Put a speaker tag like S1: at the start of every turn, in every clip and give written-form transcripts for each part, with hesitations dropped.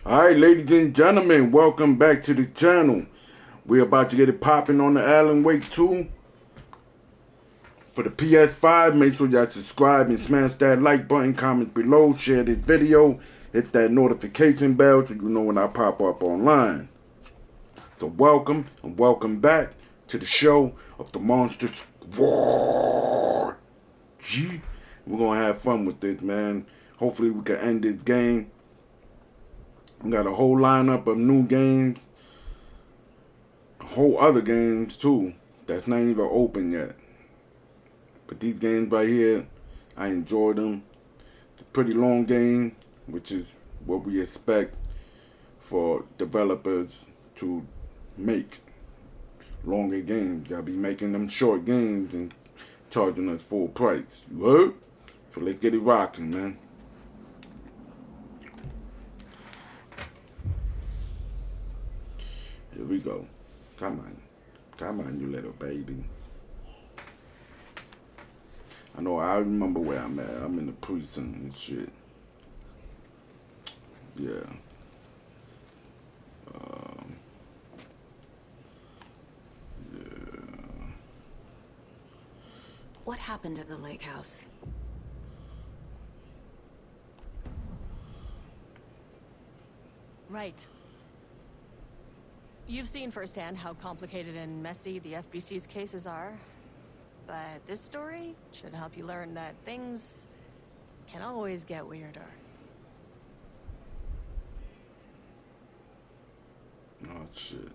S1: Alright, ladies and gentlemen, welcome back to the channel. We're about to get it popping on the Alan Wake 2 for the PS5. Make sure y'all subscribe and smash that like button, comment below, share this video, hit that notification bell so you know when I pop up online. So welcome and welcome back to the show of the Monsters War. We're gonna have fun with this, man. Hopefully we can end this game. We got a whole lineup of new games, whole other games too, that's not even open yet. But these games right here, I enjoy them. It's a pretty long game, which is what we expect for developers to make longer games. Y'all be making them short games and charging us full price. You heard? So let's get it rocking, man. Here we go. Come on, you little baby. I know, I remember where I'm at. I'm in the precinct and shit. Yeah. Yeah.
S2: What happened at the lake house?
S3: Right. You've seen firsthand how complicated and messy the FBC's cases are. But this story should help you learn that things can always get weirder.
S1: Oh, shit.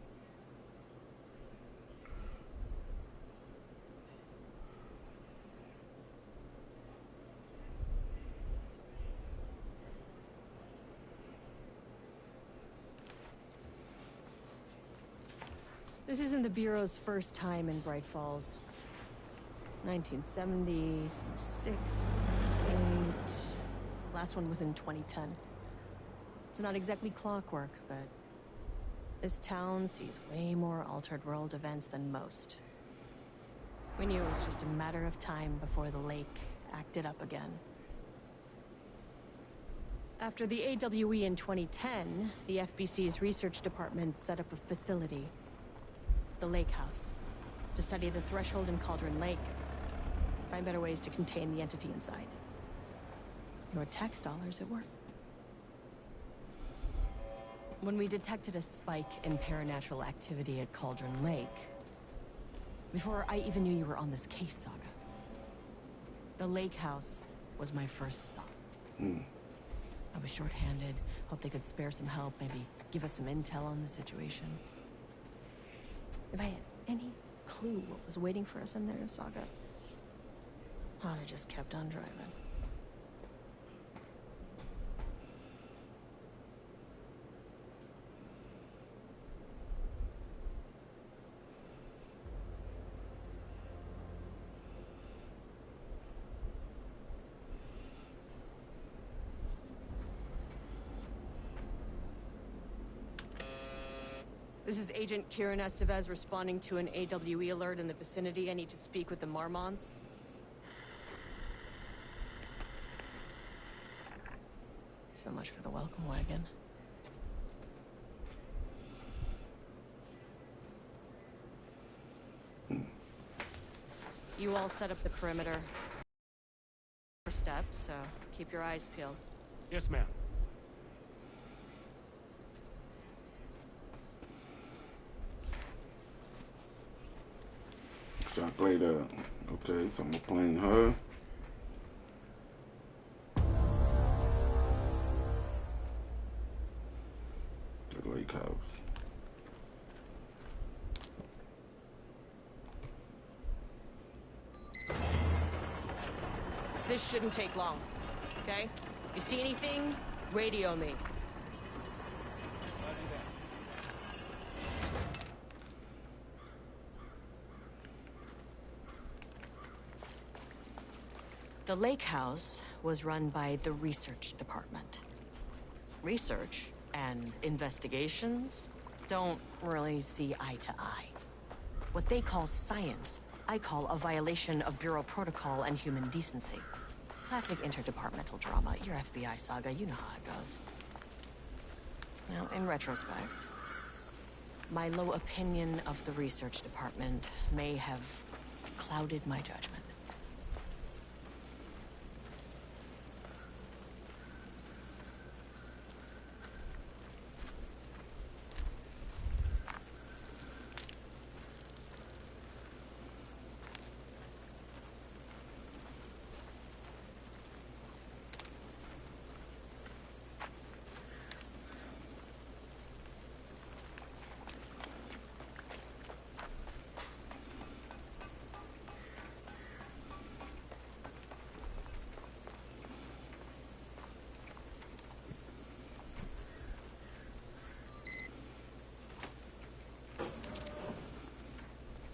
S3: This isn't the Bureau's first time in Bright Falls. 1970, 76, 8... Last one was in 2010. It's not exactly clockwork, but this town sees way more altered world events than most. We knew it was just a matter of time before the lake acted up again. After the AWE in 2010, the FBC's research department set up a facility, the Lake House, to study the threshold in Cauldron Lake, find better ways to contain the entity inside. Your tax dollars at work. When we detected a spike in paranatural activity at Cauldron Lake, before I even knew you were on this case, Saga, the Lake House was my first stop. I was short-handed, hoped they could spare some help, maybe give us some intel on the situation. If I had any clue what was waiting for us in there, Saga, I'd have just kept on driving. This is Agent Kieran Estevez responding to an AWE alert in the vicinity. I need to speak with the Marmonts. So much for the welcome wagon. You all set up the perimeter. First step, so keep your eyes peeled.
S4: Yes, ma'am.
S1: Chocolate, okay, so I'm playing her. The lake house.
S3: This shouldn't take long, okay? You see anything, radio me.
S2: The lake house was run by the research department. Research and investigations don't really see eye to eye. What they call science, I call a violation of Bureau protocol and human decency. Classic interdepartmental drama. Your FBI saga, you know how it goes. Now, in retrospect, my low opinion of the research department may have clouded my judgment.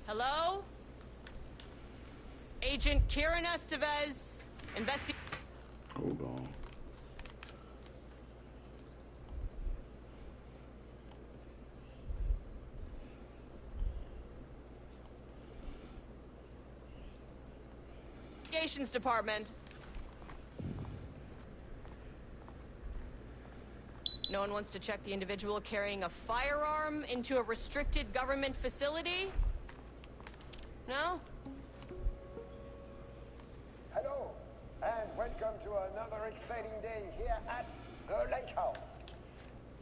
S2: Hello? Agent Kieran Estevez,
S1: Hold on.
S2: Investigations Department. No one wants to check the individual carrying a firearm into a restricted government facility? No?
S4: Hello, and welcome to another exciting day here at the Lake House.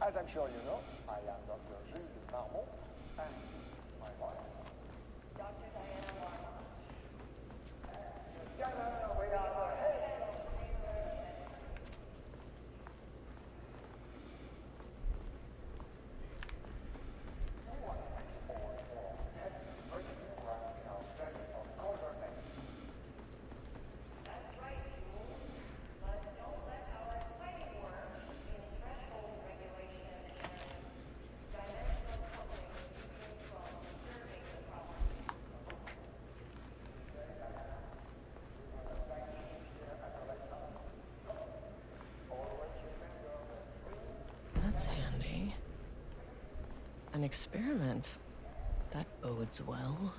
S4: As I'm sure you know, I am Dr. Jules Marmont, and this is my wife, Dr. Diana Marmont. And together we are the head of
S2: That's handy. An experiment. That bodes well.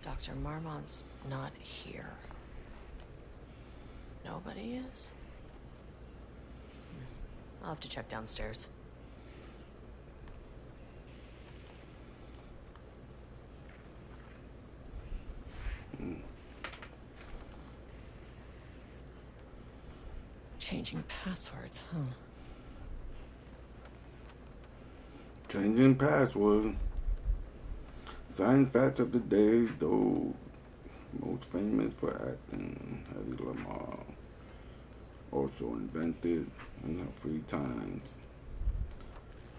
S2: Dr. Marmont's not here. Nobody is? I'll have to check downstairs. Changing passwords, huh?
S1: Changing password. Science facts of the day, though most famous for acting, Hedy Lamarr also invented in her free times.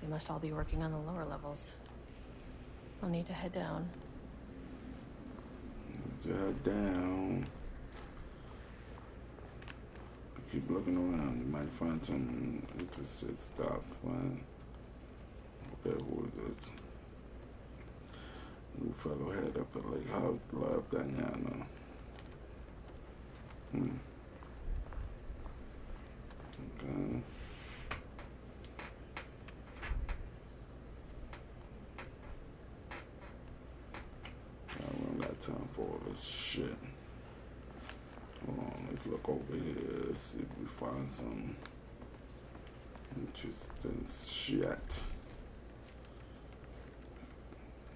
S2: They must all be working on the lower levels. I'll need to head down.
S1: Head down. Keep looking around. You might find some interesting stuff. Right? Okay, who is this? New fellow head of the Lake House. Love Diana. Okay. We don't got time for all this shit. Hold on, let's look over here, see if we find some interesting shit.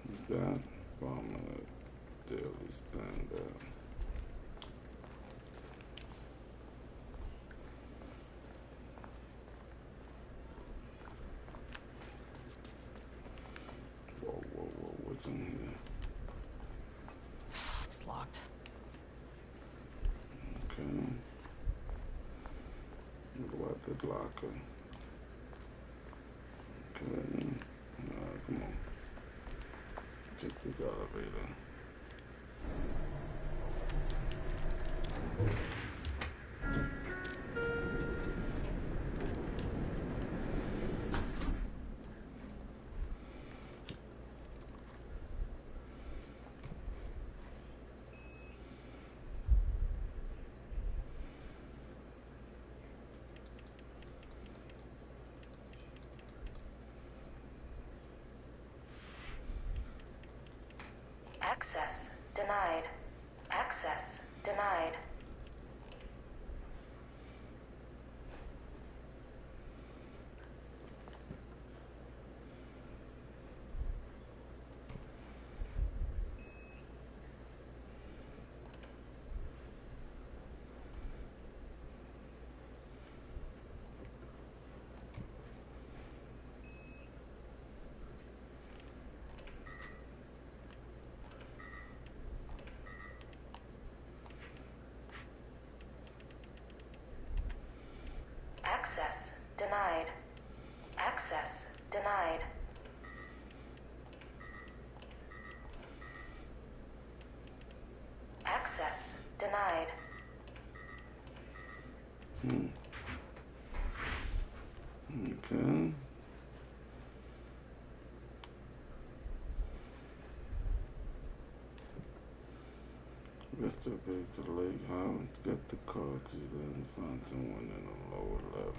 S1: What's that? Bomber Daily Standard. Whoa, what's in here?
S2: It's locked.
S1: Okay. What about the locker? Okay. Come on. Take this elevator.
S5: Access denied. Access denied. Access denied. Access denied. Access denied.
S1: Okay. Investigate the lake house. Get the car because you didn't find someone in a lower level.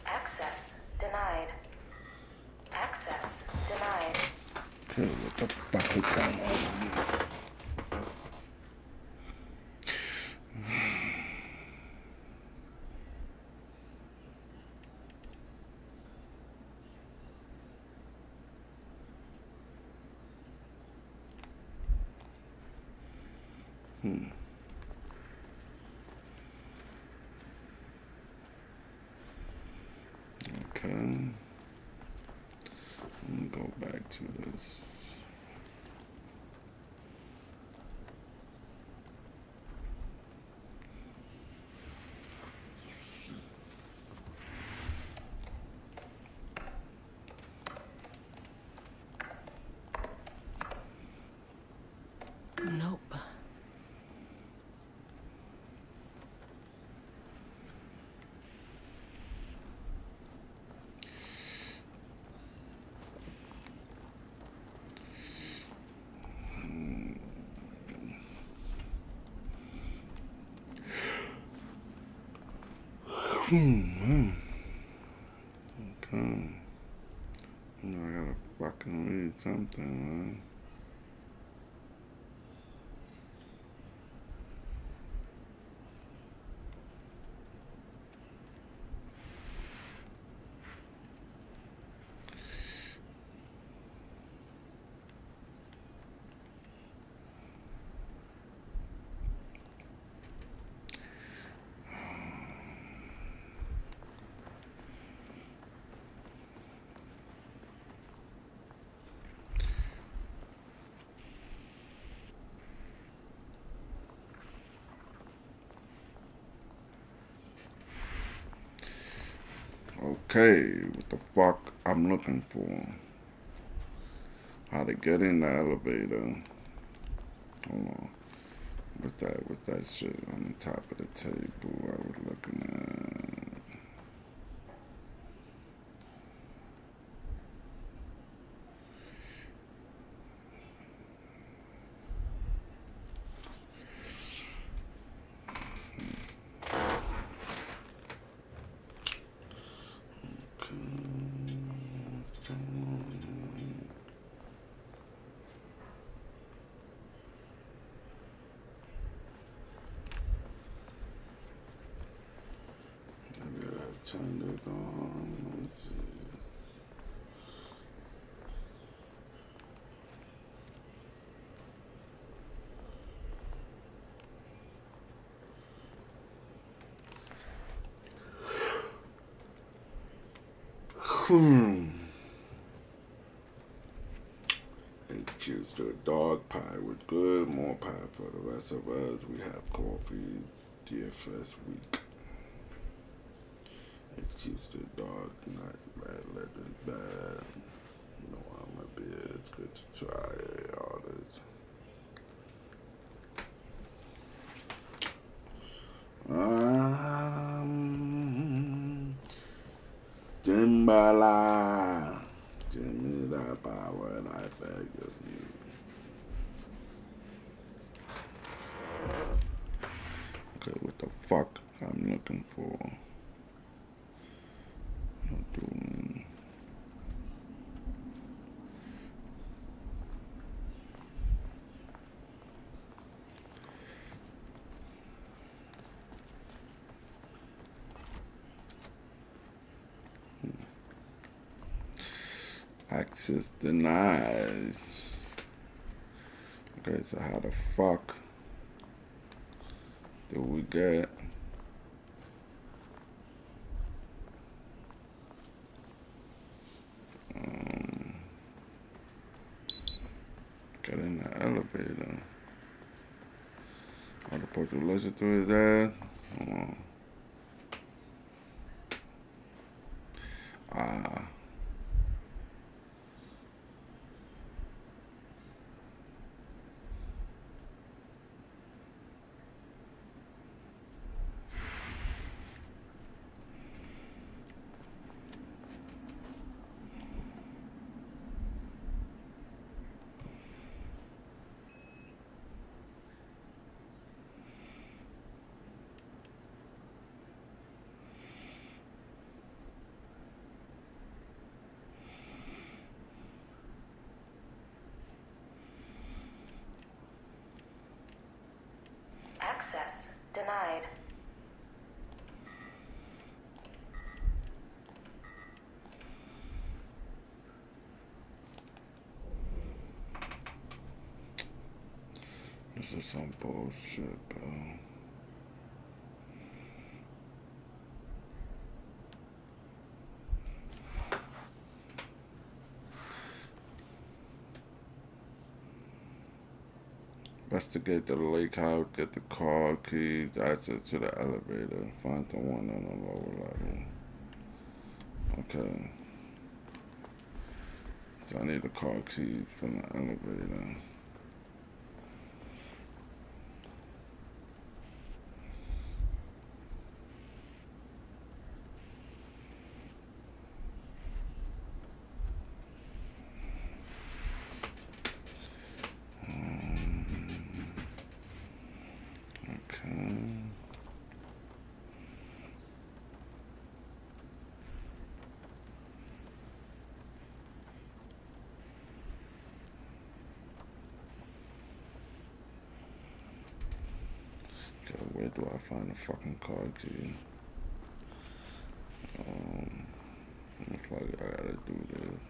S5: Access denied. Access denied.
S1: Okay, what the fuck is going on? Okay. Let me go back to this.
S3: Nope. Okay. I gotta fucking read something, man. Okay, what the fuck I'm looking for? How to get in the elevator. Hold on. With that shit on the top of the table I was looking at. Turn it on. Let's see. Here's to a dog pie with good, more pie for the rest of us. We have coffee, DFS week. Excuse the dog, not bad, let it bad. You know I'm a bit, it's good to try all this. Timbala, give me that power and I beg of you.
S1: the fuck I'm looking for. Doing. Access denied. Okay, so how the fuck do we get get in the elevator? Are the supposed to listen to his ass? Hold on.
S5: Access denied.
S1: This is some bullshit, bro. Investigate the lake house, get the car keys, access to the elevator, find someone on the lower level. Okay. So I need the car keys from the elevator. Okay. Okay, where do I find the fucking car key? Looks like I gotta do this.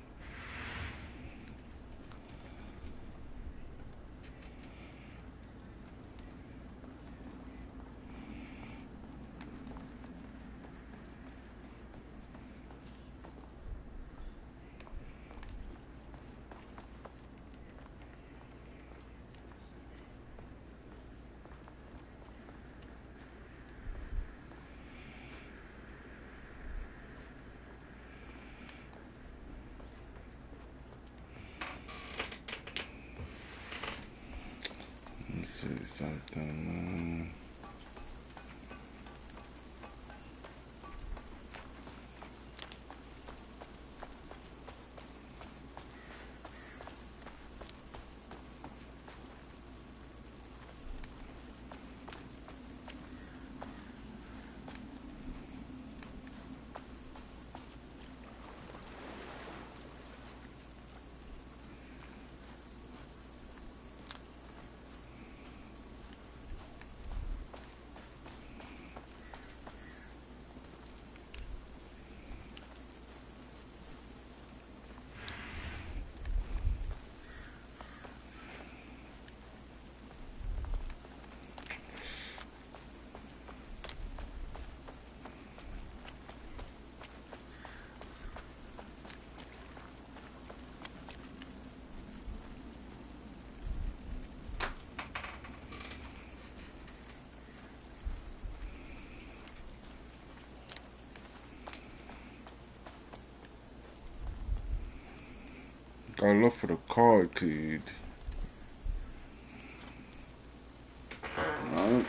S1: Let me see something. Gotta look for the car key. Alright.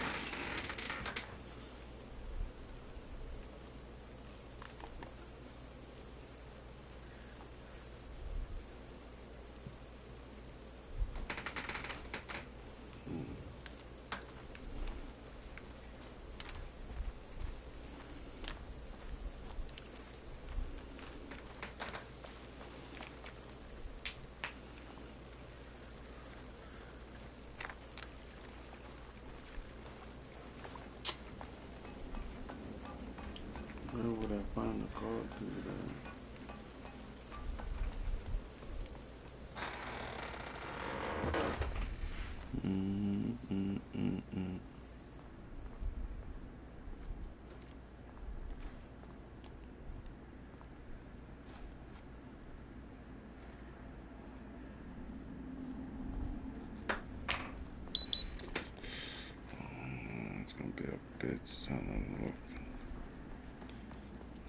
S1: bitch trying to look.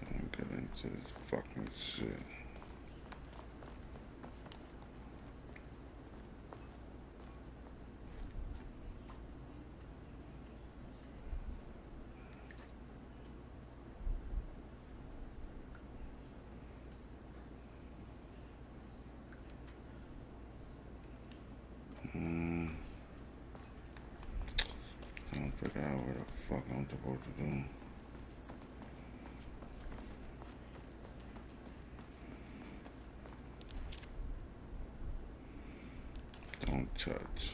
S1: Don't get into this fucking shit. Trying to figure out what the fuck I'm supposed to do. Don't touch.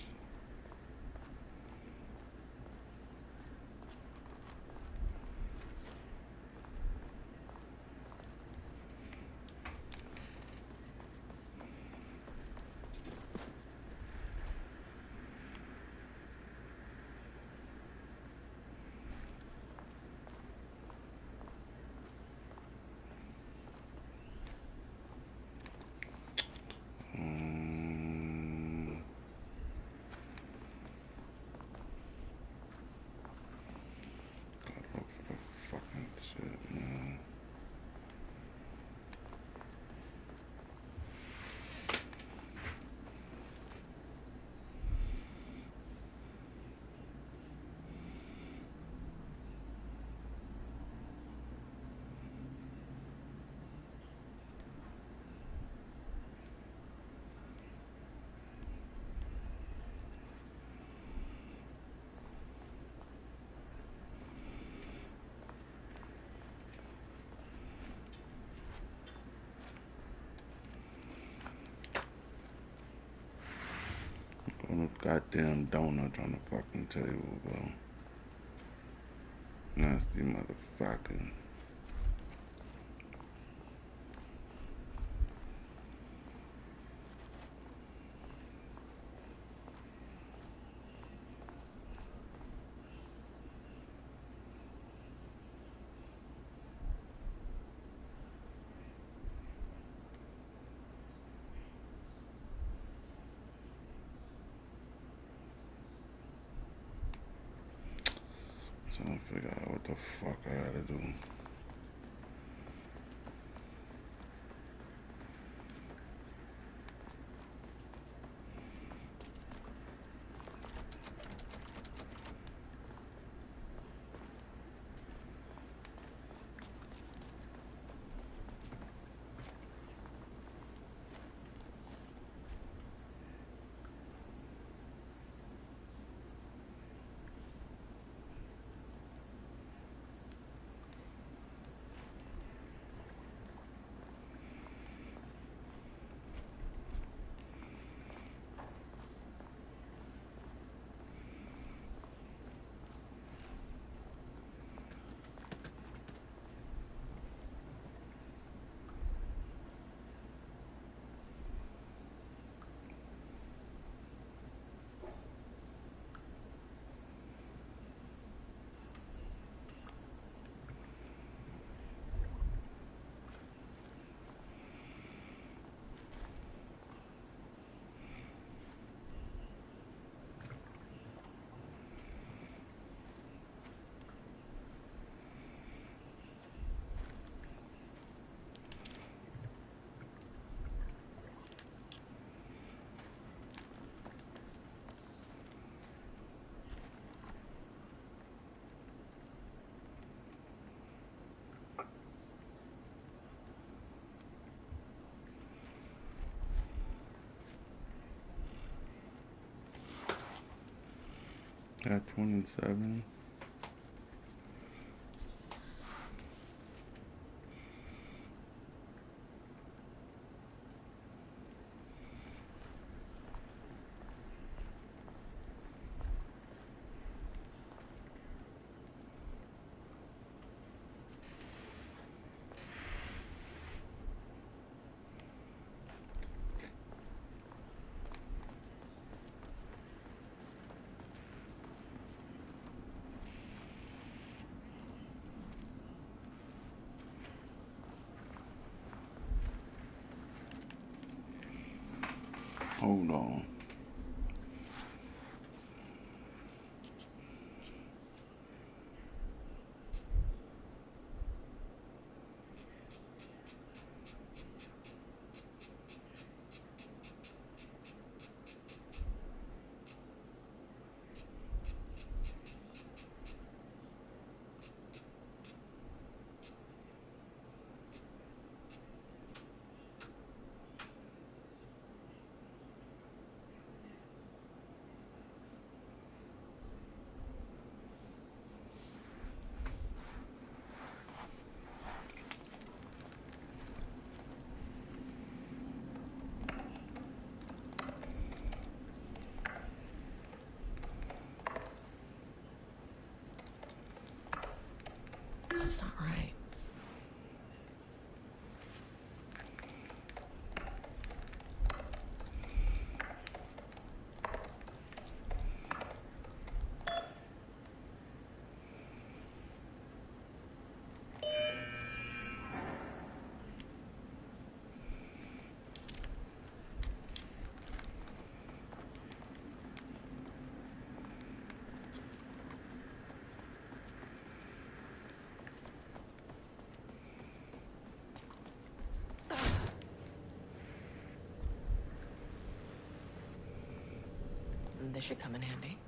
S1: Gotta look for the fucking shit, man. On a goddamn donut on the fucking table, bro. Nasty motherfucker. Trying to figure out what the fuck I gotta do. Got 27. Hold on.
S3: They should come in handy.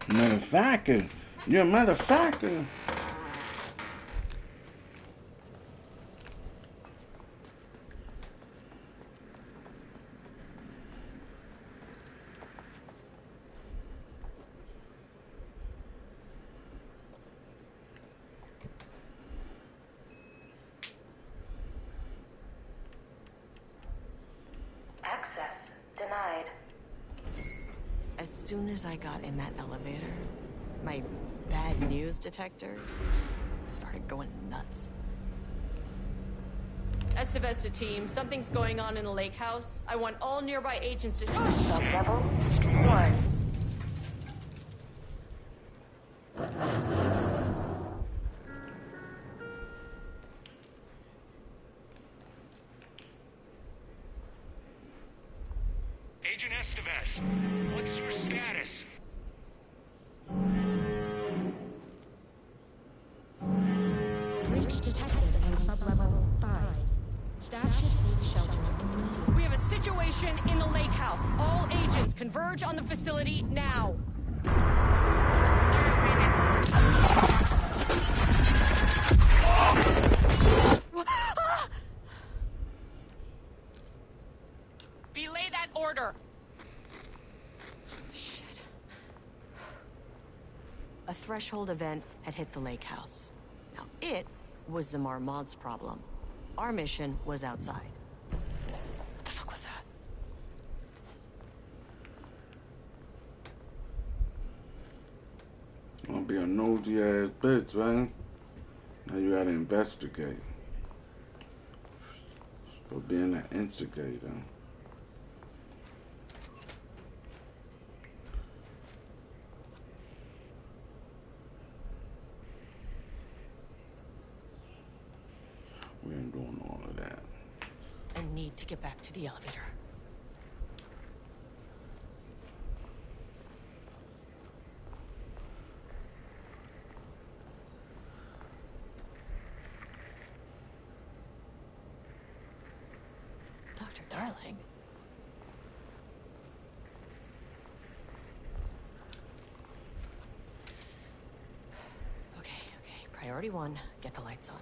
S1: Motherfucker. You're a motherfucker.
S5: Access denied.
S2: As soon as I got in that elevator, my bad news detector started going nuts. Estevesta team, something's going on in the lake house. I want all nearby agents to...
S5: Sub-level 1.
S6: Agent Estevez, what's your status?
S7: Breach detected on sub-level 5. Staff should seek shelter immediately.
S2: We have a situation in the lake house. All agents converge on the facility now. Belay that order. Shit. A threshold event had hit the lake house. Now, it was the Marmot's problem. Our mission was outside. What the fuck was that?
S1: Gonna be a nosy ass bitch, right? Now you gotta investigate. For being an instigator. We ain't doing all of that.
S2: I need to get back to the elevator. Dr. Darling? Okay. Priority 1, get the lights on.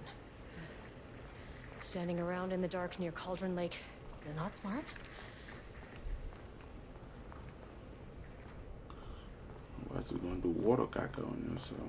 S2: Standing around in the dark near Cauldron Lake, you're not smart?
S1: What's it gonna do water caca on yourself?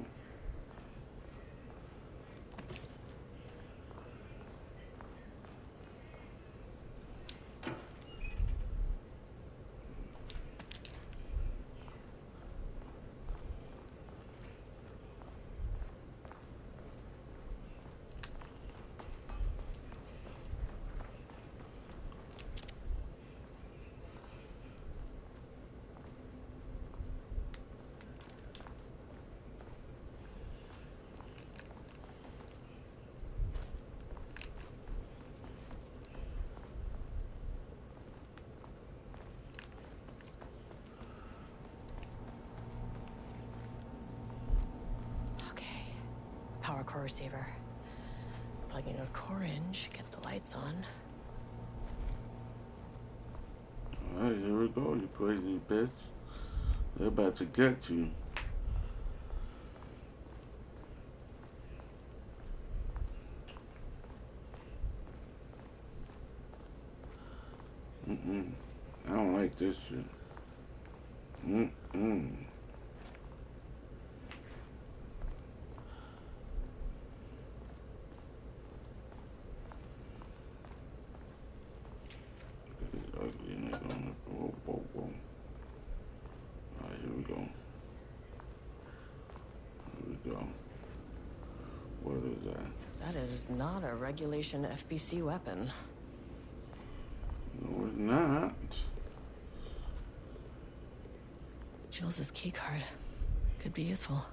S2: Power core receiver. Plugging a core in should get the lights on.
S1: Alright, here we go, you crazy bitch. They're about to get you. I don't like this shit. Ugly nigga on the whoa. Alright, here we go. What is that?
S2: That is not a regulation FBC weapon.
S1: No, it's not.
S2: Jules's keycard could be useful.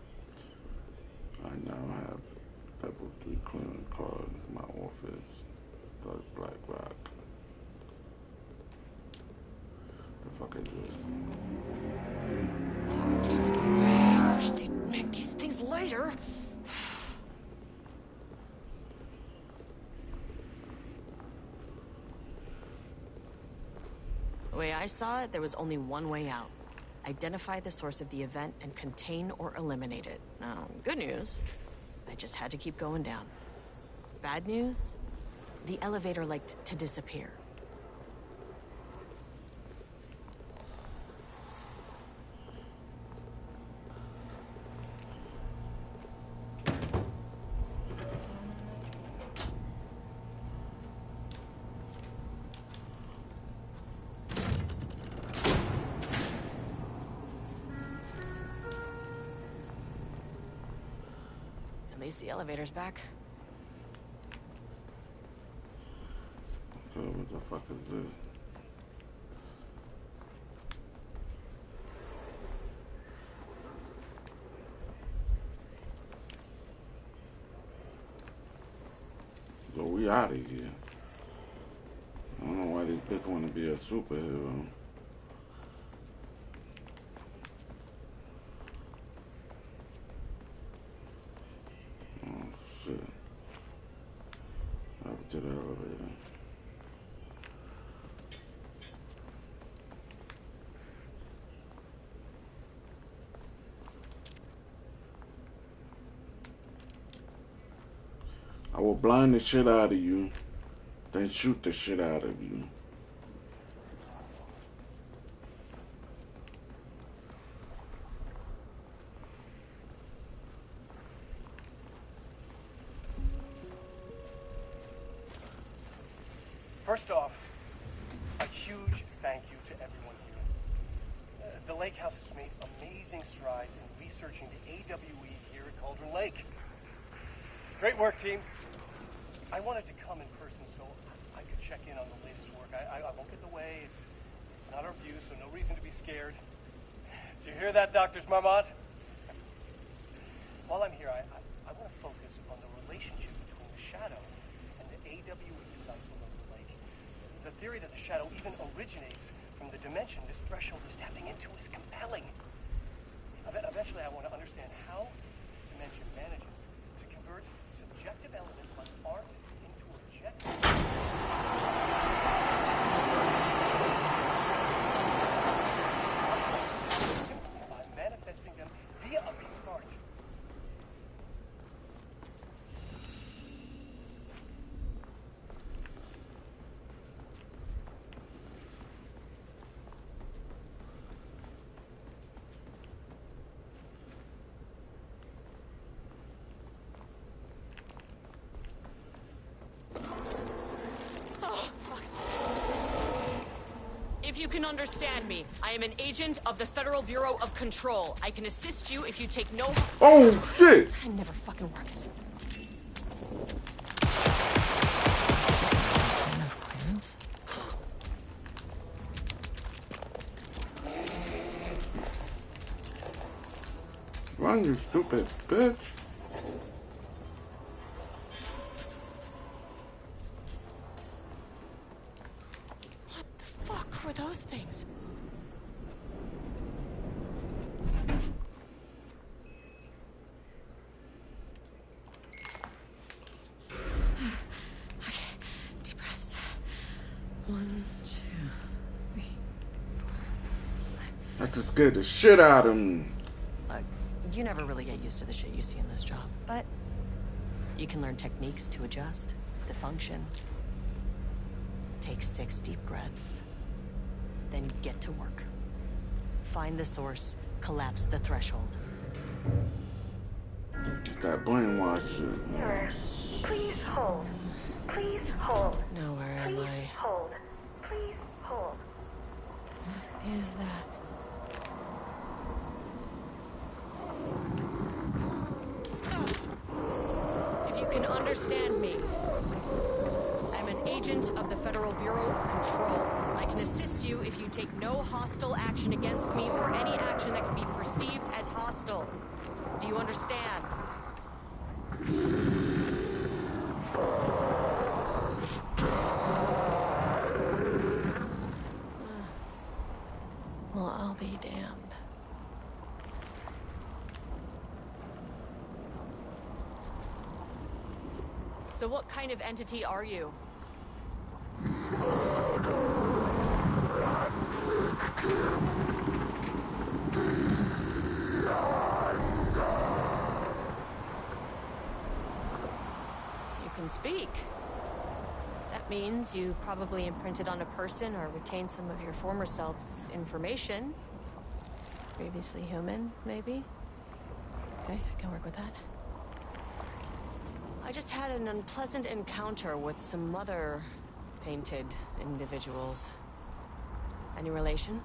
S1: I now have level 3 clearing card in my office. That's Black Rock. The fuck is this?
S2: I wish they'd make these things lighter. way I saw it, there was only one way out. Identify the source of the event and contain or eliminate it. Now, good news, I just had to keep going down. Bad news, the elevator liked to disappear. At least the elevator's back.
S1: So what the fuck is this? So we out of here. I don't know why these bitches want to be a superhero. Oh shit. Up to the elevator. I will blind the shit out of you, then shoot the shit out of you.
S8: First off, a huge thank you to everyone here. The Lake House has made amazing strides in researching the AWE here at Cauldron Lake. Great work, team. I wanted to come in person so I could check in on the latest work. I won't get in the way. It's not our view, so no reason to be scared. Do you hear that, Dr. Marmot? While I'm here, I want to focus on the relationship between the Shadow and the AWE site below the lake. The theory that the Shadow even originates from the dimension this threshold is tapping into is compelling. Eventually, I want to understand how this dimension manages to convert subjective elements like art into objective. By manifesting them via a piece of art.
S2: If you can understand me, I am an agent of the Federal Bureau of Control. I can assist you if you take no...
S1: Oh shit!
S3: That never fucking works. Enough clearance?
S1: Run, you stupid bitch.
S3: Fuck were those things? Okay, deep breaths. 1, 2, 3, 4, 5.
S1: That just scared the shit out of me.
S2: Look, you never really get used to the shit you see in this job, but you can learn techniques to adjust, to function. Take 6 deep breaths, then get to work. Find the source, collapse the threshold.
S1: It's that brainwash shit.
S5: Mirror, please hold. Please hold.
S2: Now where am
S5: Please
S2: I?
S5: hold. Please hold.
S3: What is that?
S2: If you can understand me, I'm an agent of the Federal Bureau of Control. I can assist you if you take no hostile action against me or any action that can be perceived as hostile. Do you understand?
S3: Well, I'll be damned.
S2: So what kind of entity are you?
S3: You can speak. That means you probably imprinted on a person or retained some of your former self's information. Previously human, maybe? Okay, I can work with that. I just had an unpleasant encounter with some other painted individuals. Any relation?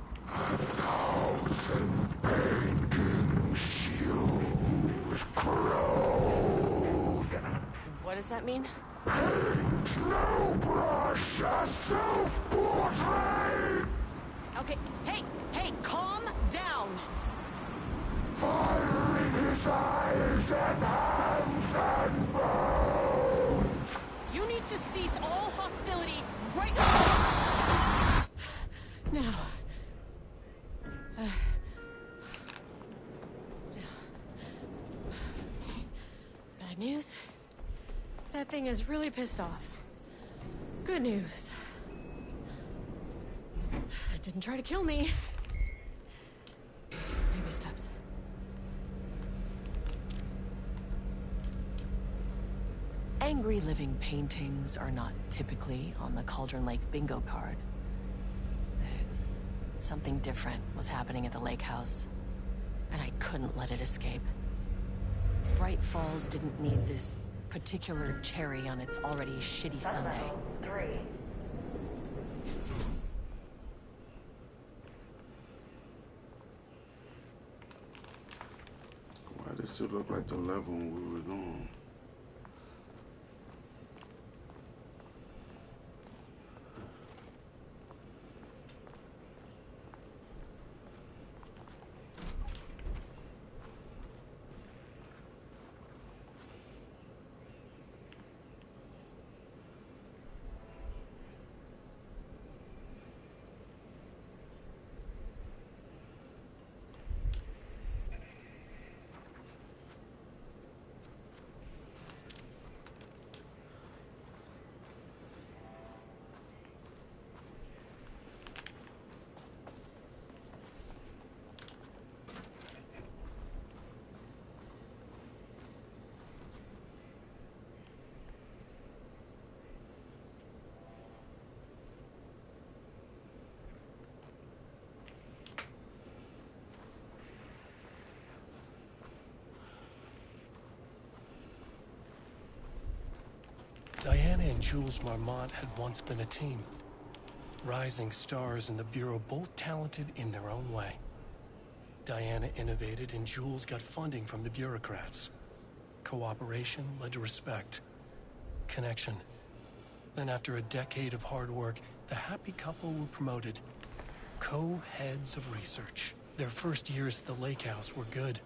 S3: What does that mean? Okay, hey, calm down! You need to cease all hostility right now. Bad news? That thing is really pissed off. Good news. It didn't try to kill me. Baby steps. Angry living paintings are not typically on the Cauldron Lake bingo card. Something different was happening at the lake house, and I couldn't let it escape. Bright Falls didn't need this particular cherry on its already shitty Sunday.
S5: 3.
S1: Why does it look like the level we were on?
S8: Diana and Jules Marmont had once been a team. Rising stars in the Bureau, both talented in their own way. Diana innovated and Jules got funding from the bureaucrats. Cooperation led to respect. Connection. Then after a decade of hard work, the happy couple were promoted. Co-heads of research. Their first years at the lake house were good.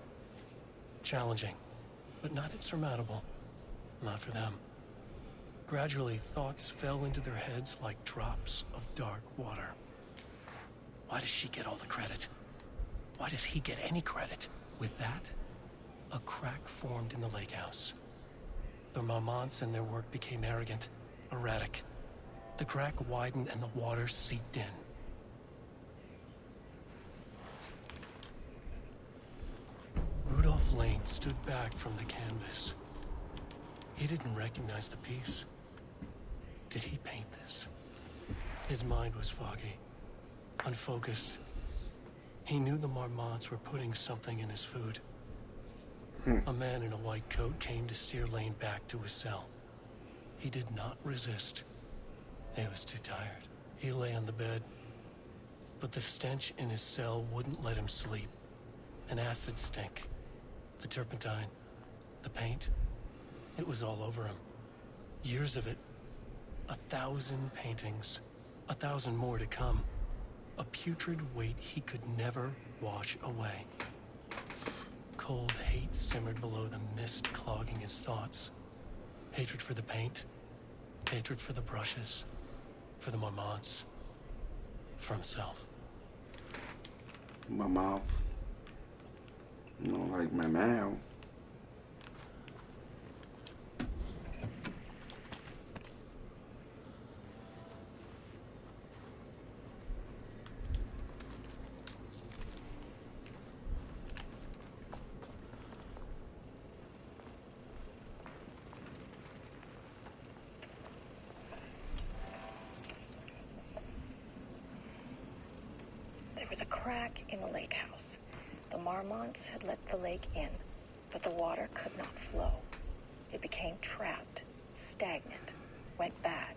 S8: Challenging, but not insurmountable. Not for them. Gradually, thoughts fell into their heads like drops of dark water. Why does she get all the credit? Why does he get any credit? With that, a crack formed in the lake house. The Marmonts and their work became arrogant, erratic. The crack widened and the water seeped in. Rudolph Lane stood back from the canvas. He didn't recognize the piece. Did he paint this? His mind was foggy, unfocused. He knew the Marmonts were putting something in his food. A man in a white coat came to steer Lane back to his cell. He did not resist. He was too tired. He lay on the bed, but the stench in his cell wouldn't let him sleep. An acid stink. The turpentine. The paint. It was all over him. Years of it. 1,000 paintings. 1,000 more to come. A putrid weight he could never wash away. Cold hate simmered below the mist clogging his thoughts. Hatred for the paint. Hatred for the brushes. For the Marmonts. For himself.
S1: My mouth. You know, like my mouth.
S5: There was a crack in the lake house. The Marmonts had let the lake in, but the water could not flow. It became trapped, stagnant, went bad.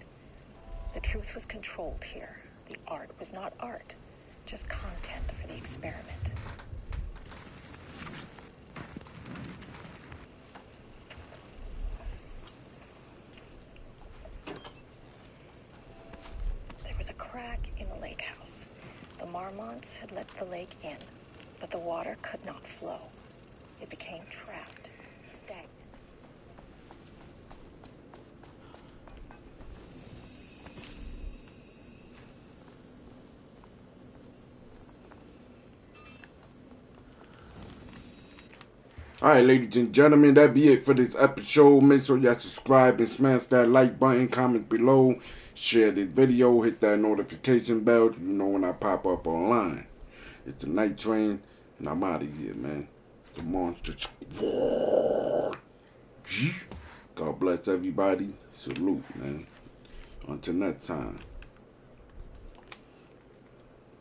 S5: The truth was controlled here. The art was not art, just content for the experiment. There was a crack in the lake house. The Marmonts had let the lake in, but the water could not flow. It became trapped, stagnant.
S1: Alright, ladies and gentlemen, that be it for this episode. Make sure y'all subscribe and smash that like button, comment below, share this video, hit that notification bell so you know when I pop up online. It's the Night Train, and I'm out of here, man. The Monster Squad. God bless everybody. Salute, man. Until next time.